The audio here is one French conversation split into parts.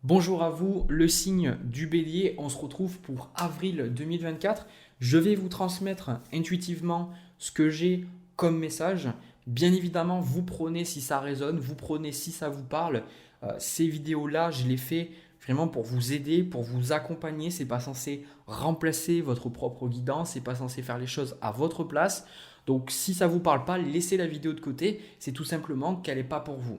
Bonjour à vous, le signe du bélier, on se retrouve pour avril 2024. Je vais vous transmettre intuitivement ce que j'ai comme message. Bien évidemment, vous prenez si ça résonne, vous prenez si ça vous parle. Ces vidéos-là, je les fais vraiment pour vous aider, pour vous accompagner. C'est pas censé remplacer votre propre guidance, c'est pas censé faire les choses à votre place. Donc si ça vous parle pas, laissez la vidéo de côté. C'est tout simplement qu'elle n'est pas pour vous.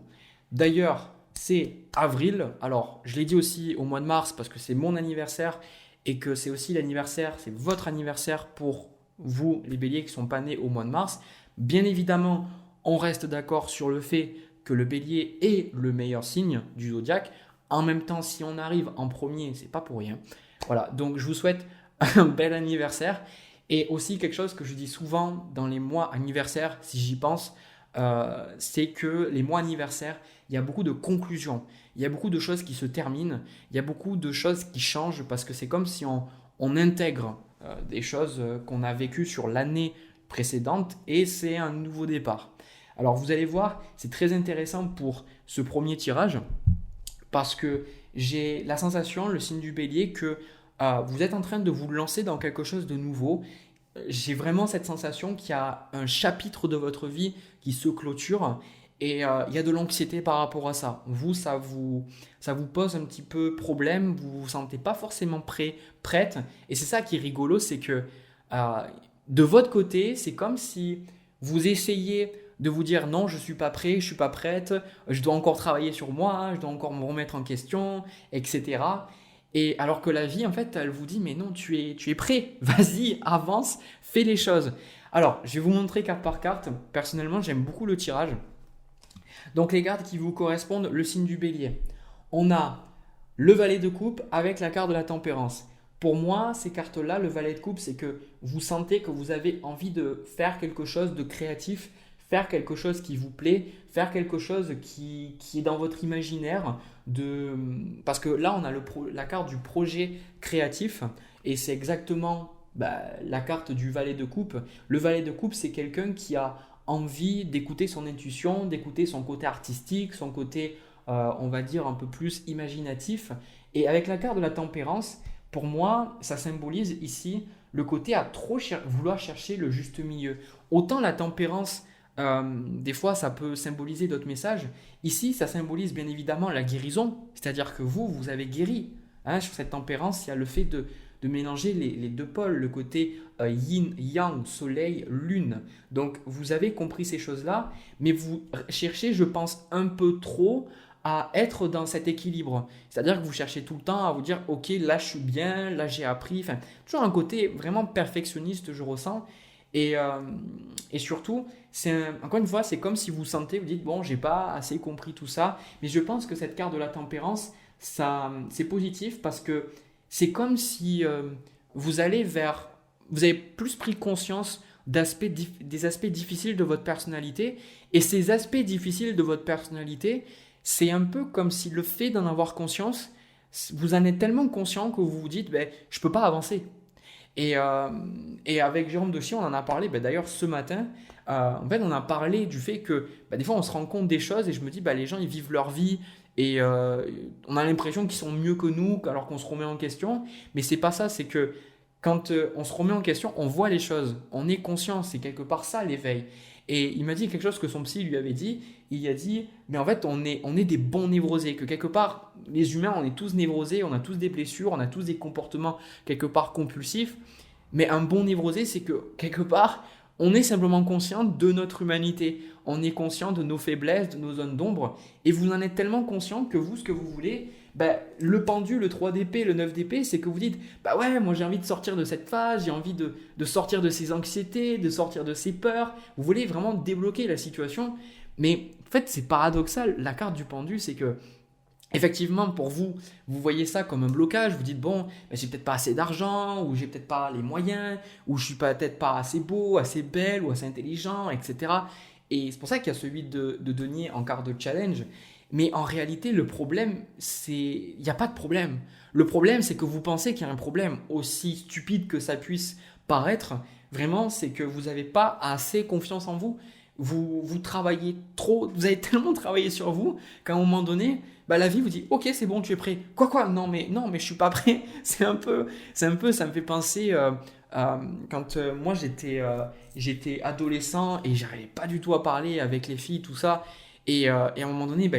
D'ailleurs, c'est avril. Alors, je l'ai dit aussi au mois de mars parce que c'est mon anniversaire et que c'est aussi l'anniversaire, c'est votre anniversaire pour vous, les béliers qui ne sont pas nés au mois de mars. Bien évidemment, on reste d'accord sur le fait que le bélier est le meilleur signe du zodiaque. En même temps, si on arrive en premier, c'est pas pour rien. Voilà, donc je vous souhaite un bel anniversaire. Et aussi quelque chose que je dis souvent dans les mois anniversaires, si j'y pense, c'est que les mois anniversaires, il y a beaucoup de conclusions, il y a beaucoup de choses qui se terminent, il y a beaucoup de choses qui changent parce que c'est comme si on intègre des choses qu'on a vécues sur l'année précédente et c'est un nouveau départ. Alors vous allez voir, c'est très intéressant pour ce premier tirage parce que j'ai la sensation, le signe du bélier, que vous êtes en train de vous lancer dans quelque chose de nouveau. J'ai vraiment cette sensation qu'il y a un chapitre de votre vie qui se clôture et il y a de l'anxiété par rapport à ça. Vous, ça vous pose un petit peu problème, vous ne vous sentez pas forcément prête. Et c'est ça qui est rigolo, c'est que euh, de votre côté, c'est comme si vous essayez de vous dire non, je ne suis pas prêt, je ne suis pas prête, je dois encore travailler sur moi, je dois encore me remettre en question, etc. Et alors que la vie, en fait, elle vous dit, mais non, tu es prêt, vas-y, avance, fais les choses. Alors, je vais vous montrer carte par carte. Personnellement, j'aime beaucoup le tirage. Donc, les cartes qui vous correspondent, le signe du bélier. On a le valet de coupe avec la carte de la tempérance. Pour moi, ces cartes-là, le valet de coupe, c'est que vous sentez que vous avez envie de faire quelque chose de créatif, faire quelque chose qui vous plaît, faire quelque chose qui est dans votre imaginaire. Parce que là, on a la carte du projet créatif et c'est exactement la carte du valet de coupe. Le valet de coupe, c'est quelqu'un qui a envie d'écouter son intuition, d'écouter son côté artistique, son côté, on va dire, un peu plus imaginatif. Et avec la carte de la tempérance, pour moi, ça symbolise ici le côté à trop vouloir chercher le juste milieu. Autant la tempérance, des fois, ça peut symboliser d'autres messages. Ici, ça symbolise bien évidemment la guérison, c'est-à-dire que vous avez guéri. Hein, sur cette tempérance, il y a le fait de mélanger les deux pôles, le côté yin, yang, soleil, lune. Donc, vous avez compris ces choses-là, mais vous cherchez, je pense, un peu trop à être dans cet équilibre. C'est-à-dire que vous cherchez tout le temps à vous dire, ok, là je suis bien, là j'ai appris. Enfin, toujours un côté vraiment perfectionniste, je ressens. Et surtout, encore une fois, c'est comme si vous sentez, vous dites, bon, j'ai pas assez compris tout ça. Mais je pense que cette carte de la tempérance, c'est positif parce que c'est comme si vous avez plus pris conscience des aspects difficiles de votre personnalité. Et ces aspects difficiles de votre personnalité, c'est un peu comme si le fait d'en avoir conscience, vous en êtes tellement conscient que vous vous dites, ben, je peux pas avancer. Et avec Jérôme Dossi, on en a parlé, d'ailleurs ce matin, en fait on a parlé du fait que des fois on se rend compte des choses et je me dis les gens ils vivent leur vie et on a l'impression qu'ils sont mieux que nous alors qu'on se remet en question, mais c'est pas ça, c'est que quand on se remet en question, on voit les choses, on est conscient, c'est quelque part ça l'éveil. Et il m'a dit quelque chose que son psy lui avait dit. Il a dit, mais en fait, on est des bons névrosés. Que quelque part, les humains, on est tous névrosés, on a tous des blessures, on a tous des comportements quelque part compulsifs. Mais un bon névrosé, c'est que quelque part, on est simplement conscient de notre humanité. On est conscient de nos faiblesses, de nos zones d'ombre. Et vous en êtes tellement conscient que vous, ce que vous voulez, le pendu, le 3 d'épée, le 9 d'épée, c'est que vous dites, ouais, moi j'ai envie de sortir de cette phase, j'ai envie de sortir de ces anxiétés, de sortir de ces peurs. Vous voulez vraiment débloquer la situation. Mais en fait, c'est paradoxal. La carte du pendu, c'est que effectivement, pour vous, vous voyez ça comme un blocage. Vous dites, bon, j'ai peut-être pas assez d'argent, ou j'ai peut-être pas les moyens, ou je suis peut-être pas assez beau, assez belle, ou assez intelligent, etc. Et c'est pour ça qu'il y a celui de Denier en carte de challenge. Mais en réalité, le problème, il n'y a pas de problème. Le problème, c'est que vous pensez qu'il y a un problème. Aussi stupide que ça puisse paraître, vraiment, c'est que vous n'avez pas assez confiance en vous. Vous travaillez trop, vous avez tellement travaillé sur vous qu'à un moment donné, bah, la vie vous dit, ok, c'est bon, tu es prêt. Quoi, non, mais je suis pas prêt. Ça me fait penser quand moi j'étais adolescent et j'arrivais pas du tout à parler avec les filles, tout ça. Et à un moment donné, bah,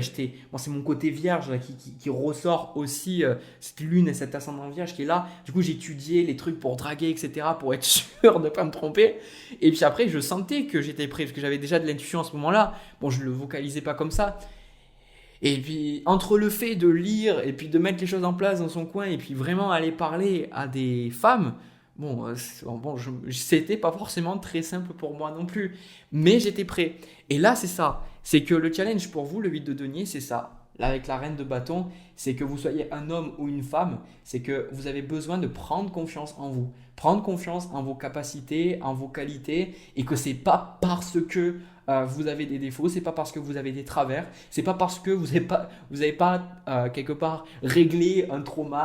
bon, c'est mon côté vierge là, qui ressort aussi, cette lune et cet ascendant vierge qui est là. Du coup, j'étudiais les trucs pour draguer, etc., pour être sûr de ne pas me tromper. Et puis après, je sentais que j'étais prêt, parce que j'avais déjà de l'intuition à ce moment-là. Bon, je ne le vocalisais pas comme ça. Et puis, entre le fait de lire et puis de mettre les choses en place dans son coin et puis vraiment aller parler à des femmes, bon, c'était pas forcément très simple pour moi non plus. Mais j'étais prêt. Et là, c'est ça. C'est que le challenge pour vous, le 8 de denier, c'est ça. Là, avec la reine de bâton, c'est que vous soyez un homme ou une femme, c'est que vous avez besoin de prendre confiance en vous. Prendre confiance en vos capacités, en vos qualités, et que c'est pas parce que vous avez des défauts, c'est pas parce que vous avez des travers, c'est pas parce que vous avez pas quelque part réglé un trauma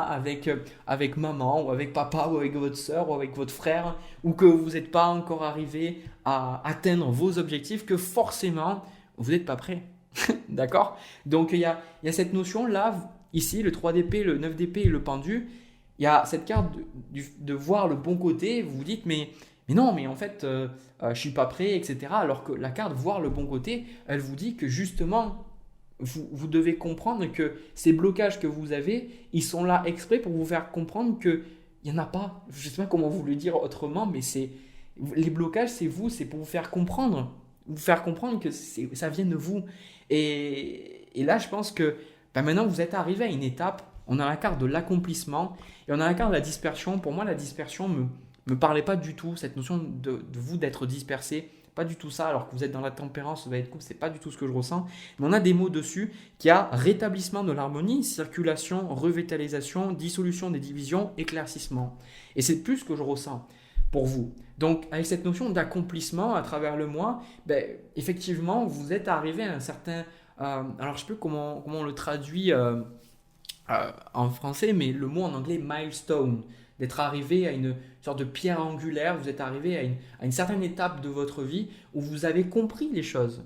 avec maman ou avec papa ou avec votre soeur ou avec votre frère, ou que vous n'êtes pas encore arrivé à atteindre vos objectifs, que forcément vous n'êtes pas prêt. D'accord? Donc il y a cette notion là, ici, le 3 d'épée, le 9 d'épée et le pendu. Il y a cette carte de voir le bon côté. Vous vous dites, mais non, mais en fait, je ne suis pas prêt, etc. Alors que la carte voir le bon côté, elle vous dit que justement, vous devez comprendre que ces blocages que vous avez, ils sont là exprès pour vous faire comprendre qu'il n'y en a pas. Je ne sais pas comment vous le dire autrement, mais les blocages, c'est vous, c'est pour vous faire comprendre. Vous faire comprendre que ça vient de vous. Et là, je pense que maintenant, vous êtes arrivé à une étape. On a la carte de l'accomplissement et on a la carte de la dispersion. Pour moi, la dispersion me parlait pas du tout. Cette notion de vous d'être dispersé, pas du tout ça. Alors que vous êtes dans la tempérance, vous allez être couple, c'est pas du tout ce que je ressens. Mais on a des mots dessus qui a rétablissement de l'harmonie, circulation, revitalisation, dissolution des divisions, éclaircissement. Et c'est plus ce que je ressens pour vous. Donc, avec cette notion d'accomplissement à travers le mois, effectivement, vous êtes arrivé à un certain... alors, je sais plus comment on le traduit en français, mais le mot en anglais, milestone, d'être arrivé à une sorte de pierre angulaire, vous êtes arrivé à une certaine étape de votre vie où vous avez compris les choses.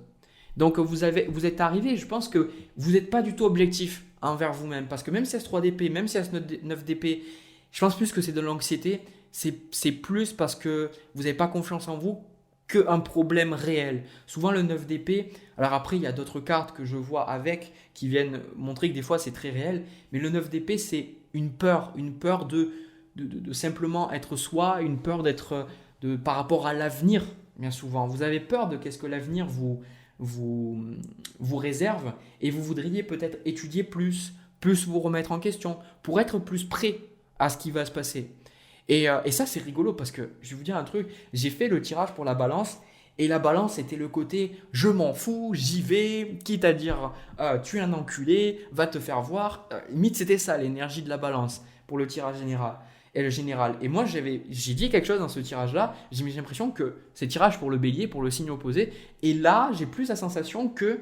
Donc, vous êtes arrivé, je pense que vous n'êtes pas du tout objectif envers vous-même, parce que même si il y a ce 3 d'épée, même si il y a ce 9 d'épée, je pense plus que c'est de l'anxiété. C'est plus parce que vous n'avez pas confiance en vous qu'un problème réel. Souvent le 9 d'épée, alors après il y a d'autres cartes que je vois avec qui viennent montrer que des fois c'est très réel, mais le 9 d'épée c'est une peur de simplement être soi, une peur par rapport à l'avenir, bien souvent. Vous avez peur de qu'est-ce que l'avenir vous réserve et vous voudriez peut-être étudier plus vous remettre en question pour être plus prêt à ce qui va se passer. Et ça, c'est rigolo parce que je vais vous dire un truc, j'ai fait le tirage pour la balance et la balance c'était le côté je m'en fous, j'y vais, quitte à dire tu es un enculé, va te faire voir. Limite, c'était ça l'énergie de la balance pour le tirage général. Et moi, j'ai dit quelque chose dans ce tirage-là, j'ai l'impression que c'est tirage pour le bélier, pour le signe opposé. Et là, j'ai plus la sensation que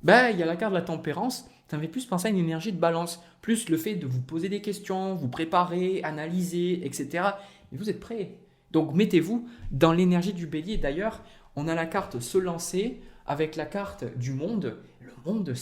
il y a la carte de la tempérance. Ça me fait plus penser à une énergie de balance, plus le fait de vous poser des questions, vous préparer, analyser, etc. Mais vous êtes prêts. Donc mettez-vous dans l'énergie du bélier. D'ailleurs, on a la carte se lancer avec la carte du monde. Le monde,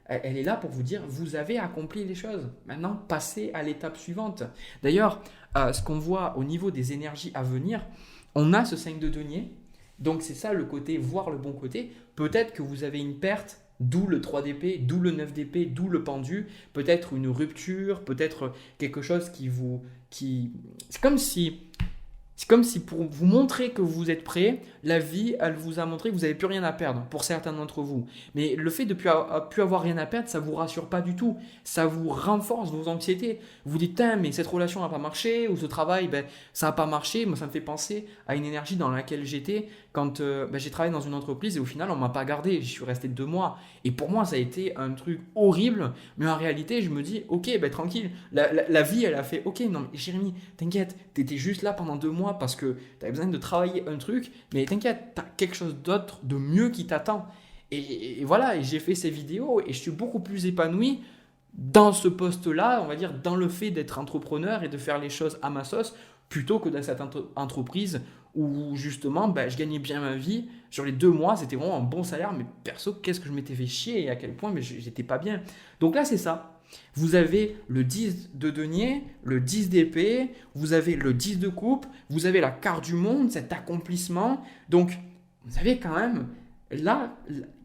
elle est là pour vous dire, vous avez accompli les choses. Maintenant, passez à l'étape suivante. D'ailleurs, ce qu'on voit au niveau des énergies à venir, on a ce 5 de denier. Donc c'est ça le côté, voir le bon côté. Peut-être que vous avez une perte. D'où le 3 d'épée, d'où le 9 d'épée, d'où le pendu, peut-être une rupture, peut-être quelque chose C'est comme si pour vous montrer que vous êtes prêt, la vie, elle vous a montré que vous n'avez plus rien à perdre pour certains d'entre vous. Mais le fait de ne plus avoir rien à perdre, ça ne vous rassure pas du tout. Ça vous renforce vos anxiétés. Vous vous dites, mais cette relation n'a pas marché, ou ce travail, ça n'a pas marché. Moi, ça me fait penser à une énergie dans laquelle j'étais quand j'ai travaillé dans une entreprise et au final, on ne m'a pas gardé. J'y suis resté 2 mois. Et pour moi, ça a été un truc horrible. Mais en réalité, je me dis, ok, tranquille. La vie, elle a fait, ok, non, mais Jérémy, t'inquiète, t'étais juste là pendant 2 mois parce que tu avais besoin de travailler un truc, mais t'inquiète, tu as quelque chose d'autre, de mieux qui t'attend. Et voilà, et j'ai fait ces vidéos et je suis beaucoup plus épanoui dans ce poste-là, on va dire, dans le fait d'être entrepreneur et de faire les choses à ma sauce, plutôt que dans cette entreprise où justement je gagnais bien ma vie. Sur les 2 mois, c'était vraiment un bon salaire, mais perso, qu'est-ce que je m'étais fait chier et à quel point j'étais pas bien. Donc là, c'est ça. Vous avez le 10 de denier, le 10 d'épée, vous avez le 10 de coupe, vous avez la carte du monde, cet accomplissement. Donc, vous avez quand même là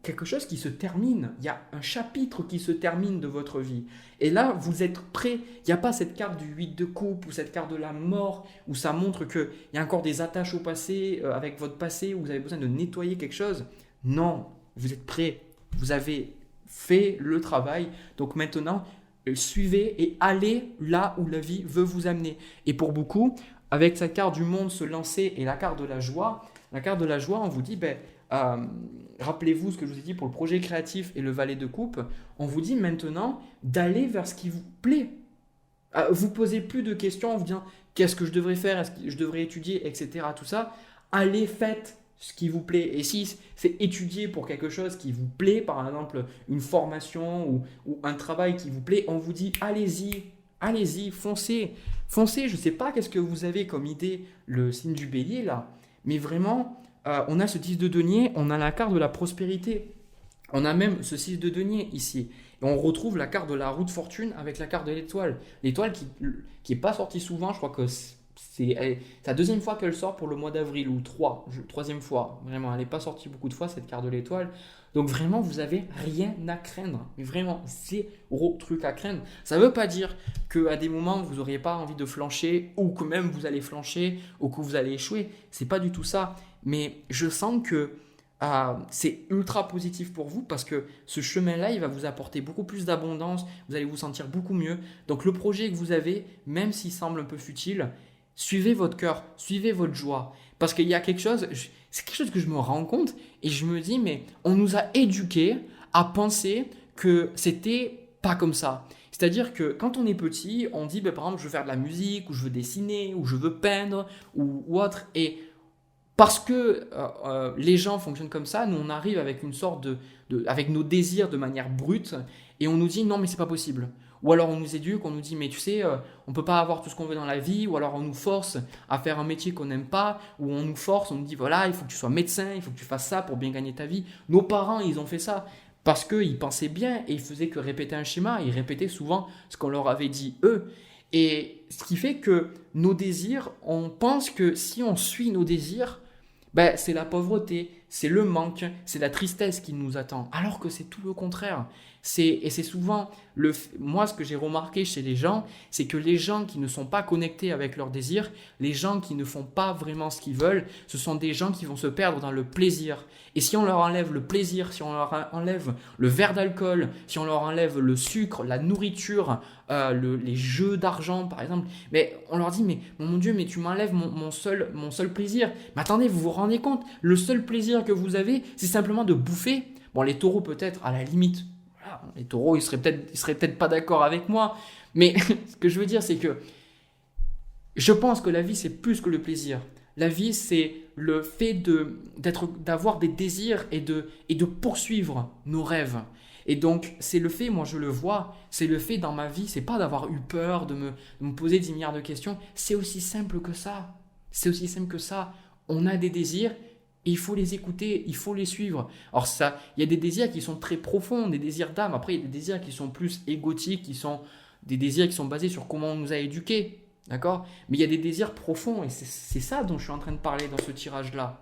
quelque chose qui se termine. Il y a un chapitre qui se termine de votre vie. Et là, vous êtes prêt. Il n'y a pas cette carte du 8 de coupe ou cette carte de la mort où ça montre qu'il y a encore des attaches au passé, avec votre passé, où vous avez besoin de nettoyer quelque chose. Non, vous êtes prêt. Vous avez fait le travail. Donc maintenant, suivez et allez là où la vie veut vous amener. Et pour beaucoup, avec cette carte du monde se lancer et la carte de la joie, on vous dit, rappelez-vous ce que je vous ai dit pour le projet créatif et le valet de coupe, on vous dit maintenant d'aller vers ce qui vous plaît. Vous posez plus de questions en vous disant qu'est-ce que je devrais faire, est-ce que je devrais étudier, etc. Tout ça, allez, faites ce qui vous plaît. Et si c'est étudier pour quelque chose qui vous plaît, par exemple une formation ou un travail qui vous plaît, on vous dit allez-y, foncez. Je ne sais pas qu'est-ce que vous avez comme idée, le signe du bélier là, mais vraiment, on a ce 10 de denier, on a la carte de la prospérité. On a même ce 6 de denier ici. Et on retrouve la carte de la roue de fortune avec la carte de l'étoile. L'étoile qui n'est pas sortie souvent, je crois que c'est la deuxième fois qu'elle sort pour le mois d'avril, ou troisième fois. Vraiment, elle n'est pas sortie beaucoup de fois, cette carte de l'étoile. Donc vraiment, vous n'avez rien à craindre. Mais vraiment, zéro truc à craindre. Ça ne veut pas dire qu'à des moments, vous n'auriez pas envie de flancher, ou que même vous allez flancher, ou que vous allez échouer. Ce n'est pas du tout ça. Mais je sens que c'est ultra positif pour vous parce que ce chemin-là, il va vous apporter beaucoup plus d'abondance, vous allez vous sentir beaucoup mieux. Donc le projet que vous avez, même s'il semble un peu futile, suivez votre cœur, suivez votre joie. Parce qu'il y a quelque chose, c'est quelque chose que je me rends compte et je me dis, mais on nous a éduqués à penser que c'était pas comme ça. C'est-à-dire que quand on est petit, on dit, par exemple, je veux faire de la musique, ou je veux dessiner, ou je veux peindre, ou autre. Et parce que les gens fonctionnent comme ça, nous on arrive avec une sorte avec nos désirs de manière brute et on nous dit non mais c'est pas possible. Ou alors on nous éduque, on nous dit mais tu sais on peut pas avoir tout ce qu'on veut dans la vie, ou alors on nous force à faire un métier qu'on n'aime pas, ou on nous force, on nous dit voilà il faut que tu sois médecin, il faut que tu fasses ça pour bien gagner ta vie. Nos parents ils ont fait ça parce qu'ils pensaient bien et ils faisaient que répéter un schéma, ils répétaient souvent ce qu'on leur avait dit eux. Et ce qui fait que nos désirs, on pense que si on suit nos désirs, c'est la pauvreté, c'est le manque, c'est la tristesse qui nous attend. Alors que c'est tout le contraire. Et c'est souvent, moi ce que j'ai remarqué chez les gens, c'est que les gens qui ne sont pas connectés avec leurs désirs, les gens qui ne font pas vraiment ce qu'ils veulent, ce sont des gens qui vont se perdre dans le plaisir. Et si on leur enlève le plaisir, si on leur enlève le verre d'alcool, si on leur enlève le sucre, la nourriture, les jeux d'argent par exemple, mais on leur dit mais mon Dieu, mais tu m'enlèves mon seul plaisir. Mais attendez, vous vous rendez compte, le seul plaisir que vous avez, c'est simplement de bouffer. Bon, les taureaux peut-être, à la limite, voilà, les taureaux ils seraient peut-être pas d'accord avec moi, mais ce que je veux dire c'est que je pense que la vie c'est plus que le plaisir. La vie c'est le fait d'avoir des désirs et de poursuivre nos rêves. Et donc, c'est le fait, moi je le vois, c'est le fait dans ma vie, c'est pas d'avoir eu peur, de me poser 10 milliards de questions, c'est aussi simple que ça. C'est aussi simple que ça. On a des désirs et il faut les écouter, il faut les suivre. Alors ça, il y a des désirs qui sont très profonds, des désirs d'âme. Après, il y a des désirs qui sont plus égotiques, qui sont des désirs qui sont basés sur comment on nous a éduqués. D'accord ? Mais il y a des désirs profonds et c'est ça dont je suis en train de parler dans ce tirage-là.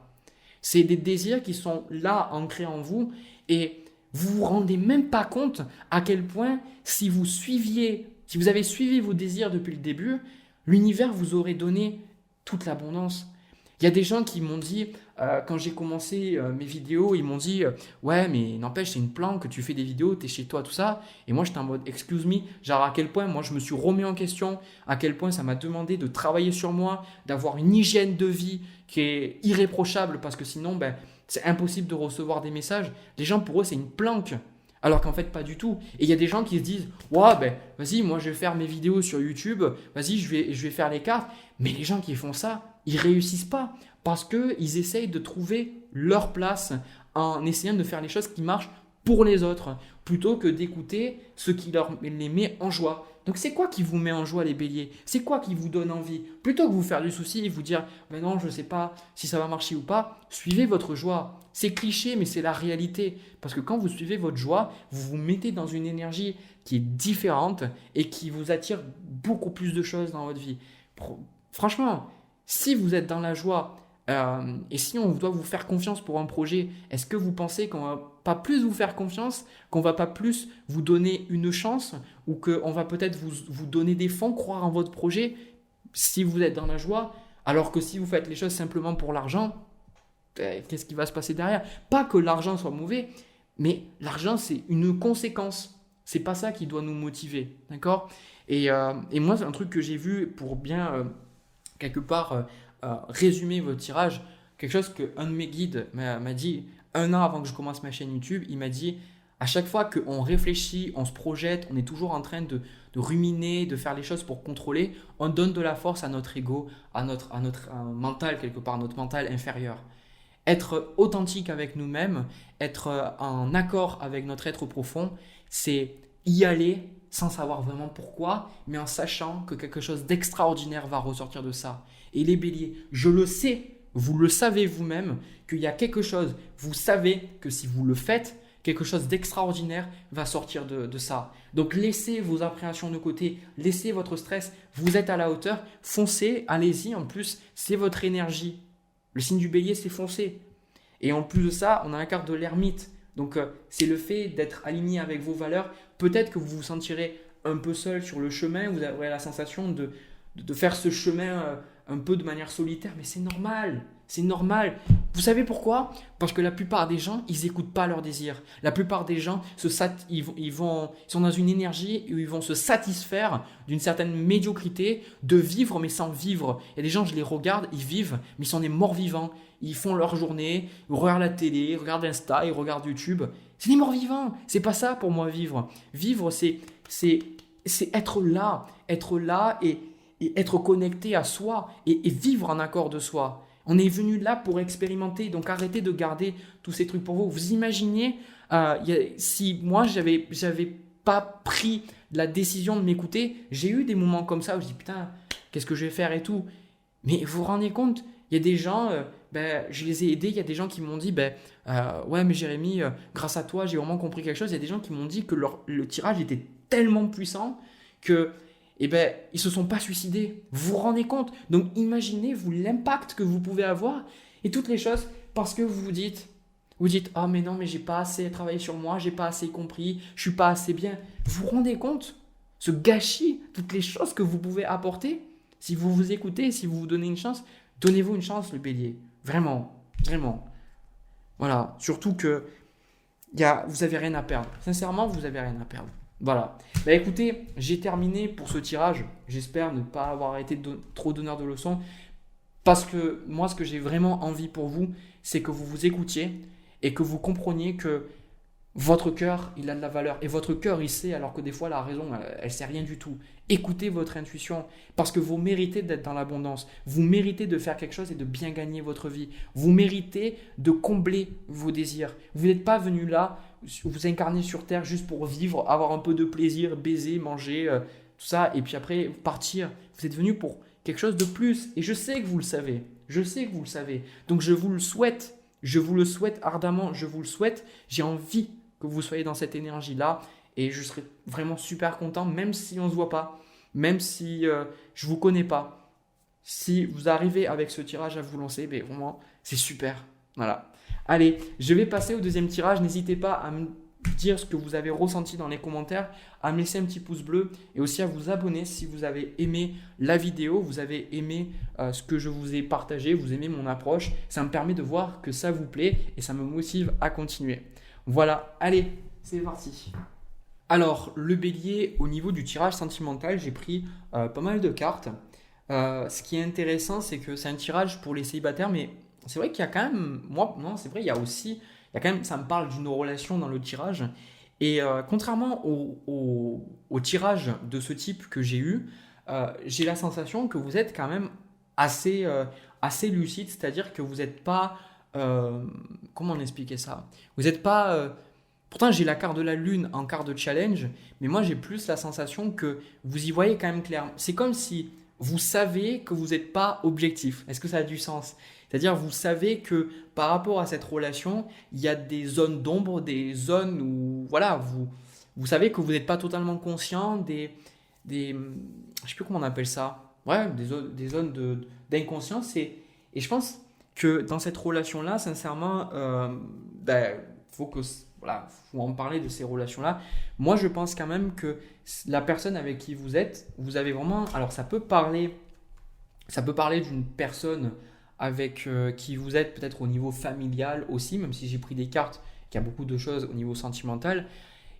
C'est des désirs qui sont là, ancrés en vous et vous vous rendez même pas compte à quel point si vous avez suivi vos désirs depuis le début, l'univers vous aurait donné toute l'abondance. Il y a des gens qui m'ont dit, quand j'ai commencé mes vidéos, ils m'ont dit ouais mais n'empêche c'est une planque que tu fais des vidéos, t'es chez toi, tout ça. Et moi j'étais en mode excuse me, genre à quel point moi je me suis remis en question, à quel point ça m'a demandé de travailler sur moi, d'avoir une hygiène de vie qui est irréprochable parce que sinon c'est impossible de recevoir des messages. Les gens pour eux c'est une planque. Alors qu'en fait, pas du tout. Et il y a des gens qui se disent « Ouais, vas-y, moi je vais faire mes vidéos sur YouTube, vas-y, je vais faire les cartes. » Mais les gens qui font ça, ils réussissent pas parce qu'ils essayent de trouver leur place en essayant de faire les choses qui marchent pour les autres, plutôt que d'écouter ce qui les met en joie. Donc c'est quoi qui vous met en joie les béliers? C'est quoi qui vous donne envie? Plutôt que vous faire du souci et vous dire ben non, je ne sais pas si ça va marcher ou pas, suivez votre joie. C'est cliché mais c'est la réalité. Parce que quand vous suivez votre joie, vous vous mettez dans une énergie qui est différente et qui vous attire beaucoup plus de choses dans votre vie. Franchement, si vous êtes dans la joie et si on doit vous faire confiance pour un projet, est-ce que vous pensez qu'on va pas plus vous faire confiance, qu'on va pas plus vous donner une chance ou qu'on va peut-être vous donner des fonds, croire en votre projet si vous êtes dans la joie, alors que si vous faites les choses simplement pour l'argent, qu'est-ce qui va se passer derrière? Pas que l'argent soit mauvais, mais l'argent c'est une conséquence. C'est pas ça qui doit nous motiver, d'accord? Et moi, c'est un truc que j'ai vu pour bien quelque part résumer votre tirage, quelque chose qu'un de mes guides m'a dit 1 an avant que je commence ma chaîne YouTube. Il m'a dit à chaque fois qu'on réfléchit, on se projette, on est toujours en train de ruminer, de faire les choses pour contrôler, on donne de la force à notre ego, à notre mental quelque part, notre mental inférieur. Être authentique avec nous-mêmes, être en accord avec notre être profond, c'est y aller sans savoir vraiment pourquoi, mais en sachant que quelque chose d'extraordinaire va ressortir de ça. Et les béliers, je le sais, vous le savez vous-même, qu'il y a quelque chose, vous savez que si vous le faites, quelque chose d'extraordinaire va sortir de ça. Donc laissez vos appréhensions de côté, laissez votre stress, vous êtes à la hauteur, foncez, allez-y, en plus c'est votre énergie. Le signe du bélier c'est foncer. Et en plus de ça, on a la carte de l'ermite. Donc c'est le fait d'être aligné avec vos valeurs. Peut-être que vous vous sentirez un peu seul sur le chemin, vous aurez la sensation de faire ce chemin un peu de manière solitaire, mais c'est normal. C'est normal. Vous savez pourquoi? Parce que la plupart des gens, ils n'écoutent pas leurs désirs. La plupart des gens, ils sont dans une énergie où ils vont se satisfaire d'une certaine médiocrité, de vivre mais sans vivre. Il y a des gens, je les regarde, ils vivent, mais ils sont des morts vivants. Ils font leur journée, ils regardent la télé, ils regardent Insta, ils regardent YouTube. C'est des morts vivants. C'est pas ça pour moi vivre. Vivre, c'est être là et être connecté à soi et vivre en accord de soi. On est venu là pour expérimenter, donc arrêtez de garder tous ces trucs pour vous. Vous imaginez si moi j'avais pas pris la décision de m'écouter, j'ai eu des moments comme ça où je dis putain, qu'est-ce que je vais faire et tout. Mais vous vous rendez compte, il y a des gens, je les ai aidés, il y a des gens qui m'ont dit ouais mais Jérémy, grâce à toi j'ai vraiment compris quelque chose. Il y a des gens qui m'ont dit que le tirage était tellement puissant que ils se sont pas suicidés. Vous vous rendez compte? Donc imaginez-vous l'impact que vous pouvez avoir et toutes les choses parce que vous dites ah mais non mais j'ai pas assez travaillé sur moi, j'ai pas assez compris, je suis pas assez bien. Vous vous rendez compte? Ce gâchis, toutes les choses que vous pouvez apporter si vous vous écoutez, si vous vous donnez une chance, donnez-vous une chance le bélier. Vraiment, vraiment. Voilà, surtout que vous avez rien à perdre. Sincèrement, vous avez rien à perdre. Voilà. Écoutez, j'ai terminé pour ce tirage. J'espère ne pas avoir été trop donneur de leçons. Parce que moi, ce que j'ai vraiment envie pour vous, c'est que vous vous écoutiez et que vous compreniez que votre cœur, il a de la valeur. Et votre cœur, il sait, alors que des fois, la raison, elle ne sait rien du tout. Écoutez votre intuition parce que vous méritez d'être dans l'abondance. Vous méritez de faire quelque chose et de bien gagner votre vie. Vous méritez de combler vos désirs. Vous n'êtes pas venu là, vous incarnez sur Terre juste pour vivre, avoir un peu de plaisir, baiser, manger, tout ça, et puis après partir. Vous êtes venu pour quelque chose de plus. Et je sais que vous le savez. Je sais que vous le savez. Donc je vous le souhaite. Je vous le souhaite ardemment. Je vous le souhaite. J'ai envie que vous soyez dans cette énergie-là. Et je serai vraiment super content, même si on ne se voit pas, même si je ne vous connais pas. Si vous arrivez avec ce tirage à vous lancer, vraiment, c'est super. Voilà. Allez, je vais passer au deuxième tirage. N'hésitez pas à me dire ce que vous avez ressenti dans les commentaires, à me laisser un petit pouce bleu et aussi à vous abonner si vous avez aimé la vidéo, vous avez aimé ce que je vous ai partagé, vous aimez mon approche. Ça me permet de voir que ça vous plaît et ça me motive à continuer. Voilà, allez, c'est parti. Alors, le bélier, au niveau du tirage sentimental, j'ai pris pas mal de cartes. Ce qui est intéressant, c'est que c'est un tirage pour les célibataires, mais c'est vrai qu'il y a quand même, il y a quand même, ça me parle d'une relation dans le tirage. Et contrairement au tirage de ce type que j'ai eu, j'ai la sensation que vous êtes quand même assez lucide, c'est-à-dire que vous n'êtes pas, comment on expliquait ça? Vous n'êtes pas Pourtant, j'ai la carte de la lune en carte de challenge, mais moi, j'ai plus la sensation que vous y voyez quand même clair. C'est comme si vous savez que vous n'êtes pas objectif. Est-ce que ça a du sens? C'est-à-dire, vous savez que par rapport à cette relation, il y a des zones d'ombre, des zones où, voilà, vous savez que vous n'êtes pas totalement conscient je sais plus comment on appelle ça. Ouais, des zones d'inconscience. Et je pense que dans cette relation-là, sincèrement, faut que, voilà, faut en parler de ces relations-là. Moi, je pense quand même que la personne avec qui vous êtes, vous avez vraiment, alors ça peut parler d'une personne avec qui vous êtes peut-être au niveau familial aussi, même si j'ai pris des cartes, qu'il y a beaucoup de choses au niveau sentimental.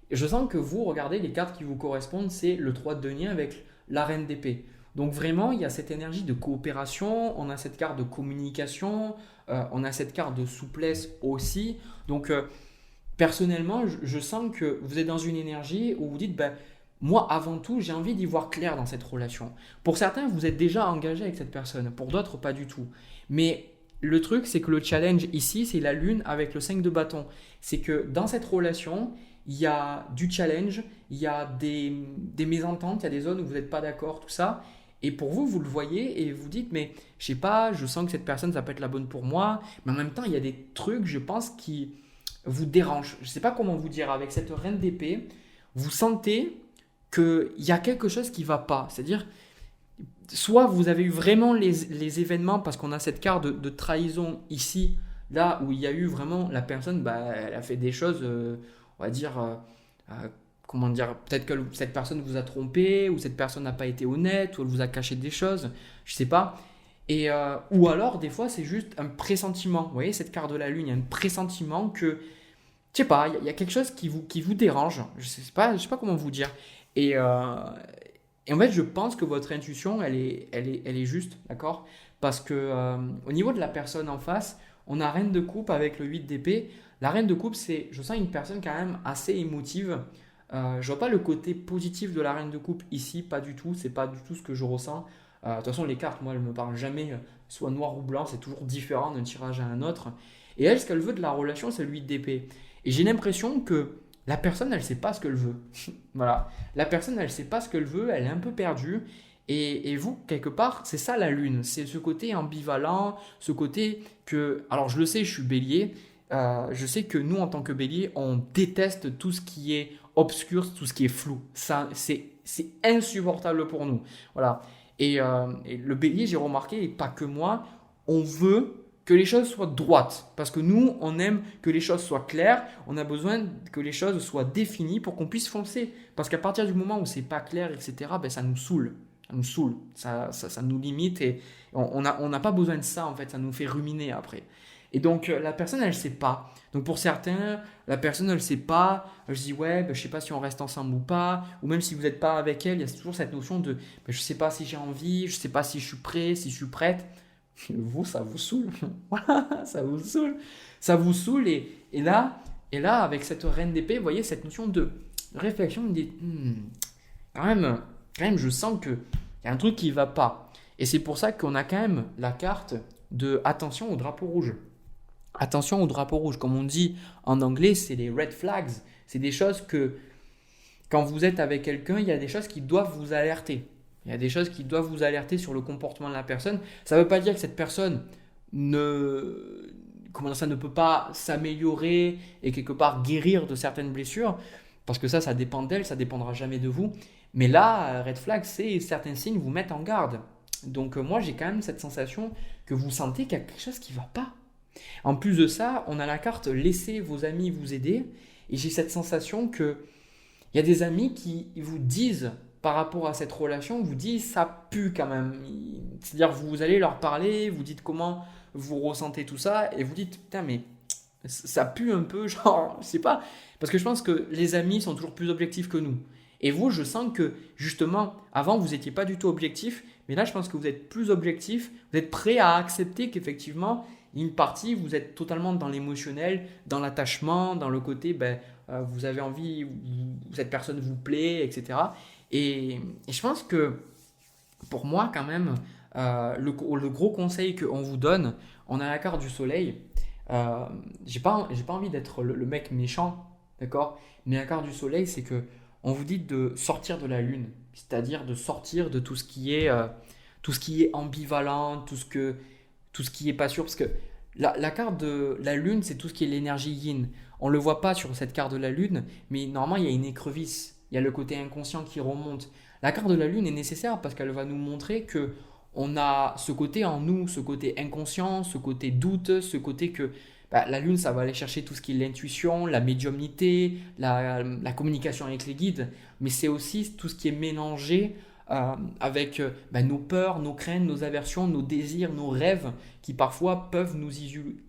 Je sens que vous, regardez, les cartes qui vous correspondent, c'est le 3 de denier avec la reine d'épée. Donc vraiment, il y a cette énergie de coopération, on a cette carte de communication, on a cette carte de souplesse aussi. Donc personnellement, je sens que vous êtes dans une énergie où vous dites, ben, moi avant tout, j'ai envie d'y voir clair dans cette relation. Pour certains, vous êtes déjà engagé avec cette personne, pour d'autres, pas du tout. Mais le truc, c'est que le challenge ici, c'est la lune avec le 5 de bâton. C'est que dans cette relation, il y a du challenge, il y a des mésententes, il y a des zones où vous n'êtes pas d'accord, tout ça. Et pour vous, vous le voyez et vous dites, mais je sais pas, je sens que cette personne, ça peut être la bonne pour moi. Mais en même temps, il y a des trucs, je pense, qui vous dérangent. Je ne sais pas comment vous dire, avec cette reine d'épée, vous sentez qu'il y a quelque chose qui ne va pas. C'est-à-dire, soit vous avez eu vraiment les événements, parce qu'on a cette carte de trahison ici, là où il y a eu vraiment la personne, bah, elle a fait des choses, on va dire, comment dire, peut-être que cette personne vous a trompé, ou cette personne n'a pas été honnête, ou elle vous a caché des choses, je sais pas. Ou alors, des fois, c'est juste un pressentiment. Vous voyez, cette carte de la lune, il y a un pressentiment que, je sais pas, il y a quelque chose qui vous dérange. Je sais pas comment vous dire. Et en fait, je pense que votre intuition, elle est juste, d'accord? Parce que au niveau de la personne en face, on a reine de coupe avec le 8 d'épée. La reine de coupe, je sens une personne quand même assez émotive. Je vois pas le côté positif de la reine de coupe ici, pas du tout. C'est pas du tout ce que je ressens. De toute façon, les cartes, moi, elles me parlent jamais soit noir ou blanc. C'est toujours différent d'un tirage à un autre. Et elle, ce qu'elle veut de la relation, c'est le 8 d'épée. Et j'ai l'impression que la personne, elle sait pas ce qu'elle veut. Voilà. La personne, elle sait pas ce qu'elle veut. Elle est un peu perdue. Et vous, quelque part, c'est ça la lune. C'est ce côté ambivalent, ce côté que... Alors, je le sais, je suis bélier. Je sais que nous, en tant que bélier, on déteste tout ce qui est obscur, tout ce qui est flou. Ça, c'est insupportable pour nous. Voilà. Et le bélier, j'ai remarqué, et pas que moi, on veut que les choses soient droites. Parce que nous, on aime que les choses soient claires. On a besoin que les choses soient définies pour qu'on puisse foncer. Parce qu'à partir du moment où c'est pas clair, etc., ben, ça nous saoule. Ça nous saoule. Ça nous limite et on n'a pas besoin de ça, en fait. Ça nous fait ruminer après. Et donc, la personne, elle ne sait pas. Donc, pour certains, la personne, elle ne sait pas. Je dis, ouais, ben, je ne sais pas si on reste ensemble ou pas. Ou même si vous n'êtes pas avec elle, il y a toujours cette notion de, ben, je ne sais pas si j'ai envie, je ne sais pas si je suis prêt, si je suis prête. Vous, ça vous saoule. Voilà, ça vous saoule. Ça vous saoule. Et là, avec cette reine d'épée, vous voyez, cette notion de réflexion, vous dites, quand même, je sens qu'il y a un truc qui ne va pas. Et c'est pour ça qu'on a quand même la carte de attention au drapeau rouge. Attention au drapeau rouge. Comme on dit en anglais, c'est les red flags. C'est des choses que, quand vous êtes avec quelqu'un, il y a des choses qui doivent vous alerter. Il y a des choses qui doivent vous alerter sur le comportement de la personne. Ça ne veut pas dire que cette personne ne peut pas s'améliorer et quelque part guérir de certaines blessures. Parce que ça dépend d'elle, ça ne dépendra jamais de vous. Mais là, red flag, c'est certains signes vous mettent en garde. Donc moi, j'ai quand même cette sensation que vous sentez qu'il y a quelque chose qui ne va pas. En plus de ça, on a la carte laissez vos amis vous aider. Et j'ai cette sensation qu'il y a des amis qui vous disent, par rapport à cette relation, vous disent ça pue quand même. C'est-à-dire vous allez leur parler, vous dites comment vous ressentez tout ça, et vous dites putain mais ça pue un peu, genre je sais pas. Parce que je pense que les amis sont toujours plus objectifs que nous. Et vous, je sens que justement, avant vous n'étiez pas du tout objectif, mais là je pense que vous êtes plus objectif, vous êtes prêt à accepter qu'effectivement, une partie, vous êtes totalement dans l'émotionnel, dans l'attachement, dans le côté, vous avez envie, cette personne vous plaît, etc. Et je pense que pour moi, quand même, le gros conseil qu'on vous donne, on a la carte du soleil. J'ai pas envie d'être le mec méchant, d'accord? Mais la carte du soleil, c'est que on vous dit de sortir de la lune, c'est-à-dire de sortir de tout ce qui est ambivalent, tout ce qui est pas sûr, parce que la carte de la lune, c'est tout ce qui est l'énergie yin. On le voit pas sur cette carte de la lune, mais normalement, il y a une écrevisse, il y a le côté inconscient qui remonte. La carte de la lune est nécessaire parce qu'elle va nous montrer que on a ce côté en nous, ce côté inconscient, ce côté doute, ce côté que la lune, ça va aller chercher tout ce qui est l'intuition, la médiumnité, la communication avec les guides, mais c'est aussi tout ce qui est mélangé avec nos peurs, nos craintes, nos aversions, nos désirs, nos rêves qui parfois peuvent nous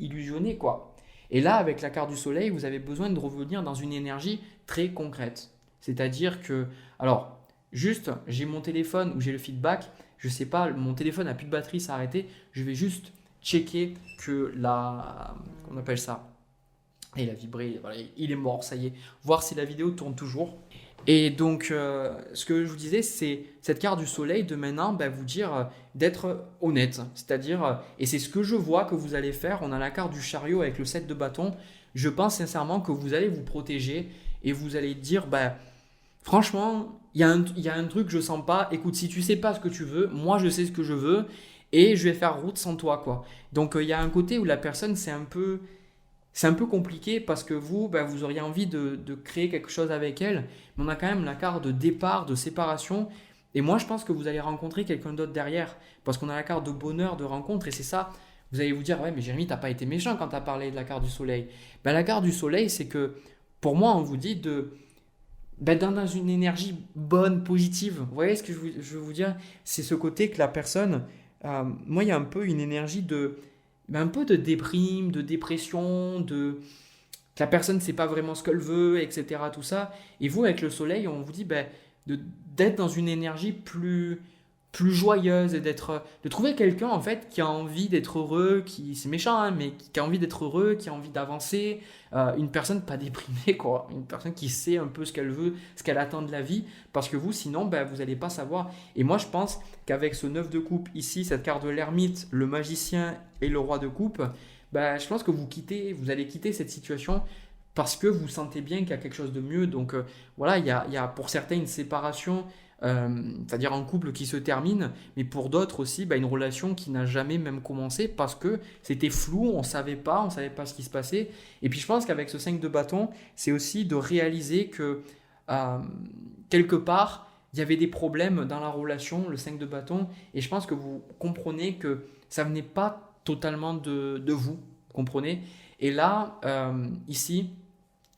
illusionner, quoi. Et là, avec la carte du soleil, vous avez besoin de revenir dans une énergie très concrète. C'est-à-dire que, alors, juste, j'ai mon téléphone où j'ai le feedback, je sais pas, mon téléphone n'a plus de batterie, ça a arrêté, je vais juste checker que qu'on appelle ça, et il a vibré, voilà, il est mort, ça y est, voir si la vidéo tourne toujours. Et donc, ce que je vous disais, c'est cette carte du soleil de maintenant, vous dire d'être honnête. C'est-à-dire, et c'est ce que je vois que vous allez faire. On a la carte du chariot avec le 7 de bâton. Je pense sincèrement que vous allez vous protéger et vous allez dire, franchement, il y a un truc que je sens pas. Écoute, si tu sais pas ce que tu veux, moi je sais ce que je veux et je vais faire route sans toi, quoi. Donc, il y a un côté où la personne, c'est un peu compliqué parce que vous auriez envie de créer quelque chose avec elle, mais on a quand même la carte de départ, de séparation. Et moi, je pense que vous allez rencontrer quelqu'un d'autre derrière parce qu'on a la carte de bonheur, de rencontre. Et c'est ça, vous allez vous dire, ouais, mais Jérémy, t'as pas été méchant quand tu as parlé de la carte du soleil. La carte du soleil, c'est que pour moi, on vous dit dans une énergie bonne, positive. Vous voyez ce que je veux vous dire? C'est ce côté que la personne, moi, il y a un peu une énergie un peu de déprime, de dépression, que la personne ne sait pas vraiment ce qu'elle veut, etc. Tout ça. Et vous, avec le soleil, on vous dit d'être dans une énergie plus joyeuse et de trouver quelqu'un en fait qui a envie d'être heureux, c'est méchant, hein, mais qui a envie d'être heureux, qui a envie d'avancer, une personne pas déprimée, quoi, une personne qui sait un peu ce qu'elle veut, ce qu'elle attend de la vie, parce que vous, sinon, vous n'allez pas savoir. Et moi, je pense qu'avec ce 9 de coupe ici, cette carte de l'ermite, le magicien et le roi de coupe, je pense que vous allez quitter cette situation parce que vous sentez bien qu'il y a quelque chose de mieux. Donc voilà, il y a pour certains une séparation, c'est-à-dire un couple qui se termine, mais pour d'autres aussi une relation qui n'a jamais même commencé parce que c'était flou, on savait pas ce qui se passait. Et puis je pense qu'avec ce 5 de bâton, c'est aussi de réaliser que quelque part, il y avait des problèmes dans la relation, le 5 de bâton, et je pense que vous comprenez que ça venait pas totalement de vous, comprenez? Et là, ici,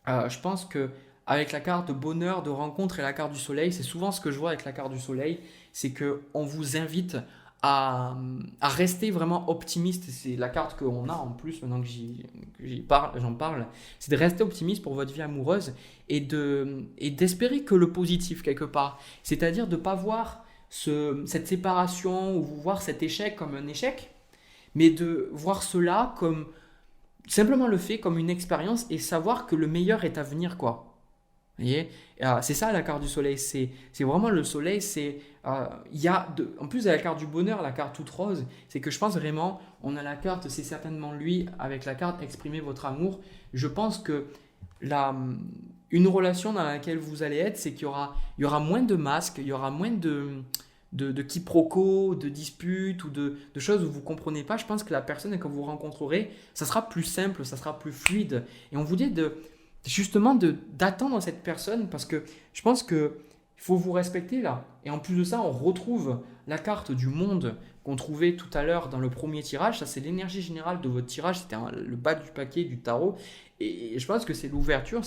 je pense que avec la carte de bonheur, de rencontre et la carte du soleil, c'est souvent ce que je vois avec la carte du soleil, c'est qu'on vous invite à rester vraiment optimiste. C'est la carte qu'on a en plus, maintenant que j'en parle, c'est de rester optimiste pour votre vie amoureuse et d'espérer que le positif quelque part. C'est-à-dire de ne pas voir cette séparation ou voir cet échec comme un échec, mais de voir cela comme simplement le fait comme une expérience et savoir que le meilleur est à venir, quoi. Vous voyez? C'est ça la carte du soleil, c'est vraiment le soleil, en plus de la carte du bonheur, la carte toute rose, c'est que je pense vraiment, on a la carte, c'est certainement lui, avec la carte exprimer votre amour. Je pense que une relation dans laquelle vous allez être, c'est qu'il y aura moins de masques, il y aura moins de quiproquos, de disputes ou de choses où vous ne comprenez pas. Je pense que la personne que vous rencontrerez, ça sera plus simple, ça sera plus fluide. Et on vous dit justement d'attendre cette personne parce que je pense qu'il faut vous respecter là. Et en plus de ça, on retrouve la carte du monde qu'on trouvait tout à l'heure dans le premier tirage. Ça, c'est l'énergie générale de votre tirage. C'était le bas du paquet du tarot. Et je pense que c'est l'ouverture.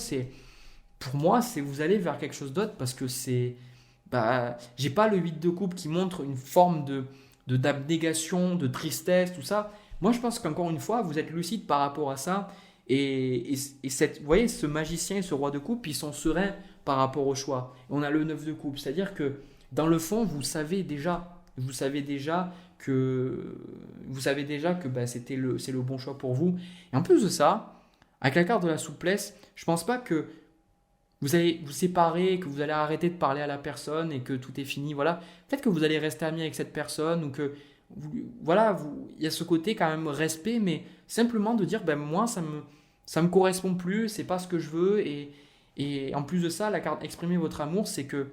Pour moi, vous allez vers quelque chose d'autre parce que j'ai pas le 8 de coupe qui montre une forme d'abnégation, de tristesse, tout ça. Moi, je pense qu'encore une fois, vous êtes lucide par rapport à ça. Et vous voyez, ce magicien et ce roi de coupe, ils sont sereins par rapport au choix. Et on a le 9 de coupe, c'est-à-dire que dans le fond, vous savez déjà que c'est le bon choix pour vous. Et en plus de ça, avec la carte de la souplesse, je pense pas que vous allez vous séparer, que vous allez arrêter de parler à la personne et que tout est fini. Voilà, peut-être que vous allez rester ami avec cette personne ou que il y a ce côté quand même respect, mais simplement de dire moi ça me correspond plus, c'est pas ce que je veux Et en plus de ça, la carte exprimer votre amour, c'est que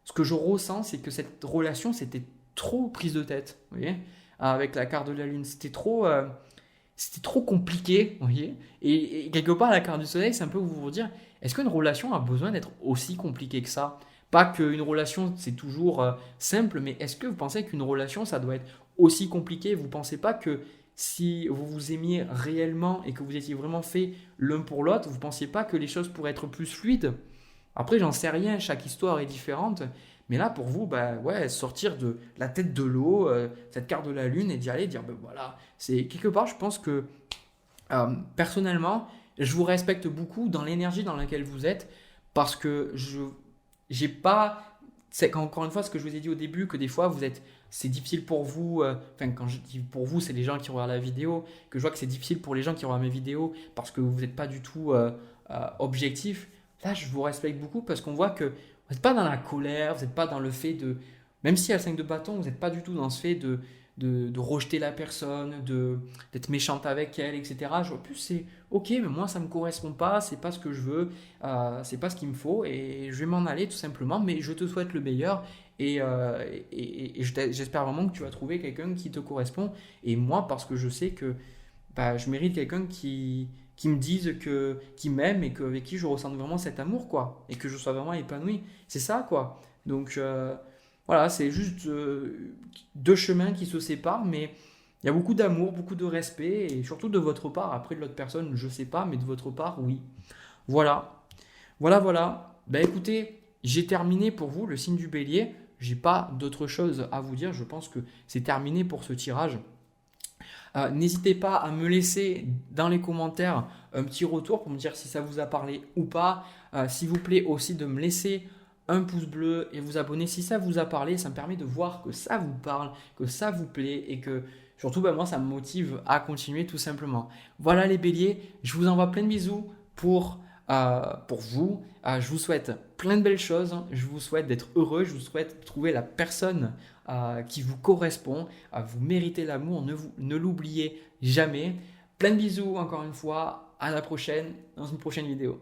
ce que je ressens, c'est que cette relation, c'était trop prise de tête. Vous voyez, avec la carte de la lune, c'était trop compliqué. Vous voyez, et quelque part, la carte du soleil, c'est un peu vous dire, est-ce qu'une relation a besoin d'être aussi compliquée que ça? Pas qu'une relation, c'est toujours simple, mais est-ce que vous pensez qu'une relation, ça doit être aussi compliqué? Vous pensez pas que si vous vous aimiez réellement et que vous étiez vraiment fait l'un pour l'autre, vous pensiez pas que les choses pourraient être plus fluides? Après, j'en sais rien, chaque histoire est différente. Mais là, pour vous, bah ouais, sortir de la tête de l'eau, cette carte de la lune et d'y aller, dire, ben voilà, c'est quelque part, je pense que personnellement, je vous respecte beaucoup dans l'énergie dans laquelle vous êtes parce que je j'ai pas. C'est encore une fois ce que je vous ai dit au début, que des fois c'est difficile pour vous. Enfin, quand je dis pour vous, c'est les gens qui regardent la vidéo, que je vois que c'est difficile pour les gens qui regardent mes vidéos parce que vous n'êtes pas du tout objectif. Là, je vous respecte beaucoup parce qu'on voit que vous n'êtes pas dans la colère, vous n'êtes pas dans le fait de. Même si il y a le 5 de bâton, vous n'êtes pas du tout dans ce fait de rejeter la personne, d'être méchante avec elle, etc. Je vois plus, c'est ok, mais moi ça me correspond pas, c'est pas ce que je veux, c'est pas ce qu'il me faut, et je vais m'en aller tout simplement, mais je te souhaite le meilleur, et j'espère vraiment que tu vas trouver quelqu'un qui te correspond, et moi parce que je sais que bah, je mérite quelqu'un qui me dise qui m'aime et avec qui je ressens vraiment cet amour, quoi, et que je sois vraiment épanoui. C'est ça, quoi. Donc, voilà, c'est juste deux chemins qui se séparent, mais il y a beaucoup d'amour, beaucoup de respect, et surtout de votre part. Après, de l'autre personne, je sais pas, mais de votre part, oui. Voilà. Voilà, voilà. Ben écoutez, j'ai terminé pour vous le signe du bélier. J'ai pas d'autre chose à vous dire. Je pense que c'est terminé pour ce tirage. N'hésitez pas à me laisser dans les commentaires un petit retour pour me dire si ça vous a parlé ou pas. S'il vous plaît aussi de me laisser un pouce bleu et vous abonner si ça vous a parlé. Ça me permet de voir que ça vous parle, que ça vous plaît et que surtout moi ça me motive à continuer tout simplement. Voilà les béliers, je vous envoie plein de bisous pour vous. Je vous souhaite plein de belles choses. Je vous souhaite d'être heureux. Je vous souhaite de trouver la personne qui vous correspond. Vous méritez l'amour. Ne l'oubliez jamais. Plein de bisous encore une fois. À la prochaine dans une prochaine vidéo.